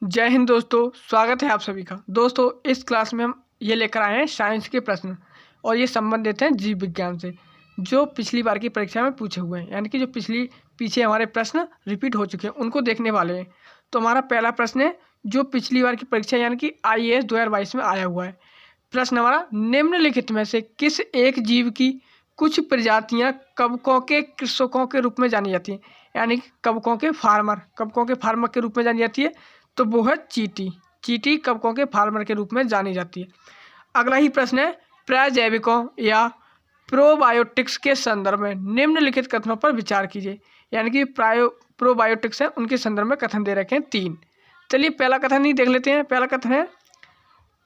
जय हिंद दोस्तों, स्वागत है आप सभी का। दोस्तों, इस क्लास में हम ये लेकर आए हैं साइंस के प्रश्न और ये संबंधित हैं जीव विज्ञान से, जो पिछली बार की परीक्षा में पूछे हुए हैं, यानी कि जो पीछे हमारे प्रश्न रिपीट हो चुके हैं उनको देखने वाले हैं। तो हमारा पहला प्रश्न है जो पिछली बार की परीक्षा यानी कि IAS 2022 में आया हुआ है। प्रश्न हमारा, निम्नलिखित में से किस एक जीव की कुछ प्रजातियां कवकों के कृषकों के रूप में जानी जाती हैं, यानी कि कवकों के फार्मर के रूप में जानी जाती है। तो वो है चींटी कवकों के फार्मर के रूप में जानी जाती है। अगला ही प्रश्न है, प्रजैविकों या प्रोबायोटिक्स के संदर्भ में निम्नलिखित कथनों पर विचार कीजिए। यानी कि प्रोबायोटिक्स है, उनके संदर्भ में कथन दे रखे हैं 3। चलिए पहला कथन ही देख लेते हैं। पहला कथन है,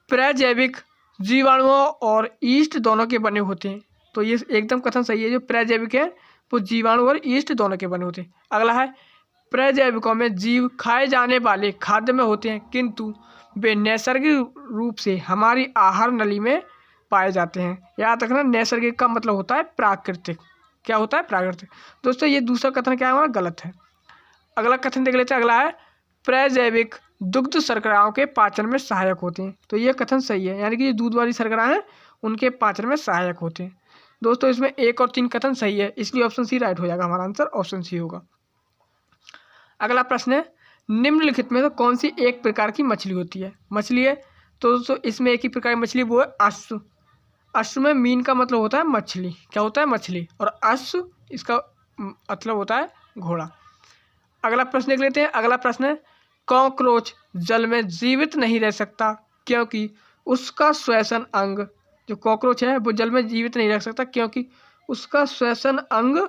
प्रजैविक जीवाणुओं और ईस्ट दोनों के बने होते हैं। तो ये एकदम कथन सही है। जो प्रजैविक है वो जीवाणु और ईस्ट दोनों के बने होते हैं। अगला है, प्रजैविकों में जीव खाए जाने वाले खाद्य में होते हैं, किंतु वे नैसर्गिक रूप से हमारी आहार नली में पाए जाते हैं। याद रखना, नैसर्गिक का मतलब होता है प्राकृतिक। क्या होता है? प्राकृतिक। दोस्तों, ये दूसरा कथन क्या है हमारा? गलत है। अगला कथन देख लेते हैं। अगला है, प्रजैविक दुग्ध शर्कराओं के पाचन में सहायक होते हैं। तो ये कथन सही है, यानी कि जो दूध वाली शर्करा हैं उनके पाचन में सहायक होते हैं। दोस्तों, इसमें 1 और 3 कथन सही है, इसलिए ऑप्शन सी राइट हो जाएगा। हमारा आंसर ऑप्शन सी होगा। अगला प्रश्न है, निम्नलिखित में तो कौन सी एक प्रकार की मछली होती है? मछली है तो दोस्तों इसमें एक ही प्रकार की मछली, वो है अश्व। अश्व में मीन का मतलब होता है मछली। क्या होता है? मछली। और अश्व इसका मतलब होता है घोड़ा। अगला प्रश्न देख लेते हैं। अगला प्रश्न है, कॉकरोच जल में जीवित नहीं रह सकता क्योंकि उसका श्वसन अंग, जो कॉकरोच है वो जल में जीवित नहीं रह सकता क्योंकि उसका श्वसन अंग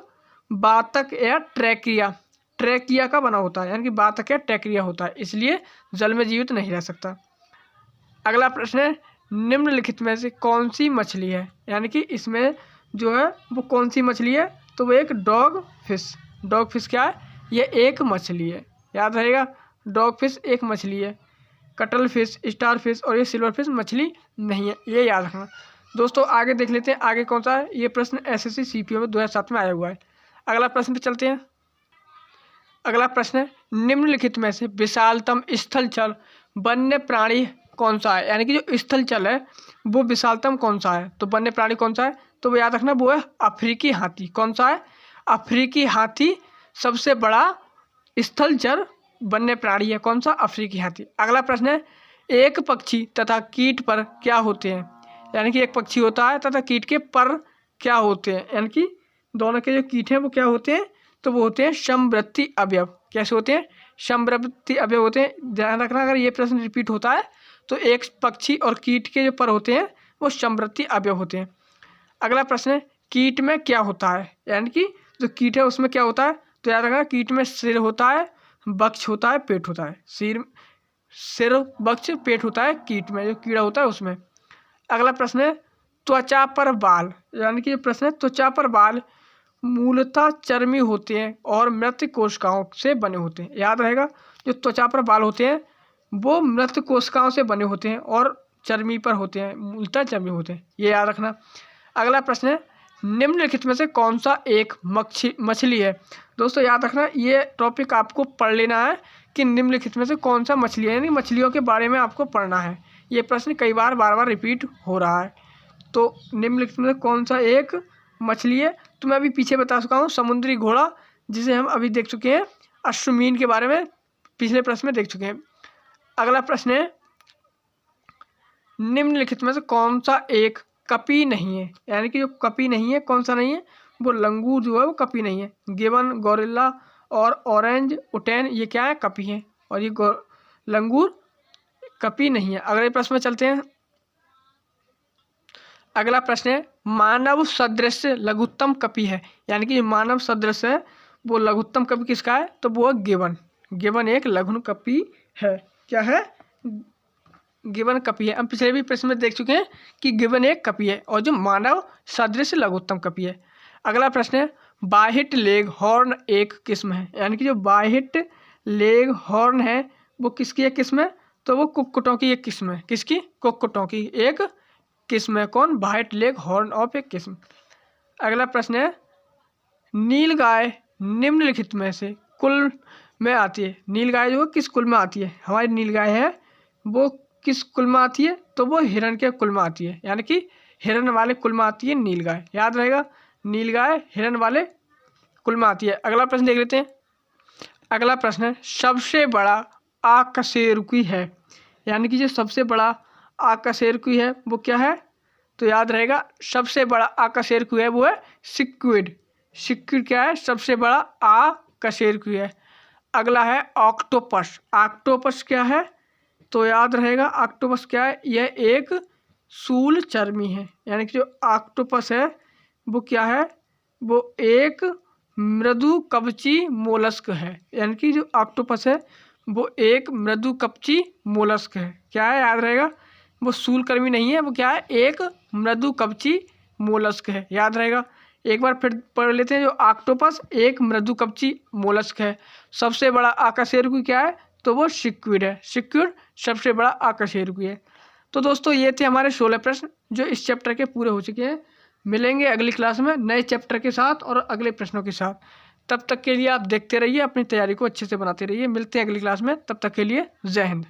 बातक या ट्रैकिया का बना होता है, यानी कि बातक या ट्रैकिया होता है, इसलिए जल में जीवित नहीं रह सकता। अगला प्रश्न है, निम्नलिखित में से कौन सी मछली है? यानी कि इसमें जो है वो कौन सी मछली है? तो वो एक डॉग फिश क्या है? ये एक मछली है। याद रहेगा, डॉग फिश एक मछली है। कटल फिश, स्टार फिश और ये सिल्वर फिश मछली नहीं है, ये याद रखना। दोस्तों, आगे देख लेते हैं। आगे कौन सा है? ये प्रश्न SSC CPO में 2007 में आया हुआ है। अगला प्रश्न पे चलते हैं। अगला प्रश्न है, निम्नलिखित में से विशालतम स्थलचर वन्य प्राणी कौन सा है? यानी कि जो स्थलचर है वो विशालतम कौन सा है? तो वन्य प्राणी कौन सा है? तो वो याद रखना, वो है अफ्रीकी हाथी। कौन सा है? अफ्रीकी हाथी सबसे बड़ा स्थलचर वन्य प्राणी है। कौन सा? अफ्रीकी हाथी। अगला प्रश्न है, एक पक्षी तथा कीट पर क्या होते हैं? यानी कि एक पक्षी होता है तथा कीट के पर क्या होते हैं? यानी कि दोनों के जो कीट हैं वो क्या होते हैं? तो वो होते हैं समवर्ती अवयव। कैसे होते हैं? समवर्ती अवयव होते हैं। ध्यान रखना, अगर ये प्रश्न रिपीट होता है तो एक पक्षी और कीट के जो पर होते हैं वो समवर्ती अवयव होते हैं। अगला प्रश्न है, कीट में क्या होता है? यानी कि जो कीट है उसमें क्या होता है? तो याद रखना, कीट में सिर होता है, वक्ष होता है, पेट होता है। सिर वक्ष पेट होता है कीट में, जो कीड़ा होता है उसमें। अगला प्रश्न है, त्वचा पर बाल। यानी कि प्रश्न है, त्वचा पर बाल मूलतः चर्मी होते हैं और मृत कोशिकाओं से बने होते हैं। याद रहेगा, जो त्वचा पर बाल होते हैं वो मृत कोशिकाओं से बने होते हैं और चर्मी पर होते हैं, मूलतः चर्मी होते हैं, ये याद रखना। अगला प्रश्न है, निम्नलिखित में से कौन सा एक मछली है? दोस्तों, याद रखना, ये टॉपिक आपको पढ़ लेना है कि निम्नलिखित में से कौन सा मछली है, यानी मछलियों के बारे में आपको पढ़ना है। ये प्रश्न कई बार बार रिपीट हो रहा है। तो निम्नलिखित में से कौन सा एक मछली है? तो मैं अभी पीछे बता चुका हूँ, समुद्री घोड़ा, जिसे हम अभी देख चुके हैं। अश्वमीन के बारे में पिछले प्रश्न में देख चुके हैं। अगला प्रश्न है, निम्नलिखित में से कौन सा एक कपी नहीं है? यानी कि जो कपी नहीं है, कौन सा नहीं है? वो लंगूर जो है वो कपी नहीं है। गिबन, गोरिल्ला और ऑरेंज उटेन ये क्या है? कपी है। और ये लंगूर कपी नहीं है। अगले प्रश्न में चलते हैं। अगला प्रश्न है, मानव सदृश लघुत्तम कपी है। यानी कि मानव सदृश है वो लघुत्तम कपी किसका है? तो वो है गिबन एक लघु कपी है। क्या है? गिबन कपी है। हम पिछले भी प्रश्न में देख चुके हैं कि गिबन एक कपी है और जो मानव सदृश लघुत्तम कपी है। अगला प्रश्न है, बाहिट लेग हॉर्न एक किस्म है। यानी कि जो बाहिट लेग हॉर्न है वो किसकी एक किस्म है? तो वो कुक्कुटों की एक किस्म है। किसकी? कुक्कुटों की एक किस्म है। कौन? बाहिट लेग हॉर्न ऑफ एक किस्म। अगला प्रश्न है, नीलगाय निम्नलिखित में से कुल में आती है। नीलगाय जो है किस कुल में आती है? हमारी नीलगाय है वो किस कुल में आती है? तो वो हिरण के कुल में आती है, यानी कि हिरण वाले कुल में आती है नीलगाय। याद रहेगा, नीलगाय हिरण वाले कुल में आती है। अगला प्रश्न देख लेते हैं। अगला प्रश्न है, सबसे बड़ा आकशेरुकी है, यानी कि जो सबसे बड़ा आकशेरुकी है वो क्या है? तो याद रहेगा, सबसे बड़ा आकशेरुकी है वो है सिक्विड। सिक्विड क्या है? सबसे बड़ा आकशेरुकी है। अगला है ऑक्टोपस। ऑक्टोपस क्या है? तो याद रहेगा, ऑक्टोपस क्या है? यह एक शूलचर्मी है, यानी कि जो ऑक्टोपस है वो क्या है? वो एक मृदु कवची मोलस्क है, यानी कि जो ऑक्टोपस है वो एक मृदु कवची मोलस्क है। क्या है? याद रहेगा, वो शूलकर्मी नहीं है, वो क्या है? एक मृदु कवची मोलस्क है। याद रहेगा, एक बार फिर पढ़ लेते हैं। जो ऑक्टोपस एक मृदु कवची मोलस्क है। सबसे बड़ा आकशेरुकी क्या है? तो वो सिक्विड है। सिक्विड सबसे बड़ा आकशेरुकी है। तो दोस्तों ये थे हमारे 16 प्रश्न जो इस चैप्टर के पूरे हो चुके हैं। मिलेंगे अगली क्लास में नए चैप्टर के साथ और अगले प्रश्नों के साथ। तब तक के लिए आप देखते रहिए, अपनी तैयारी को अच्छे से बनाते रहिए। मिलते हैं अगली क्लास में, तब तक के लिए जय हिंद।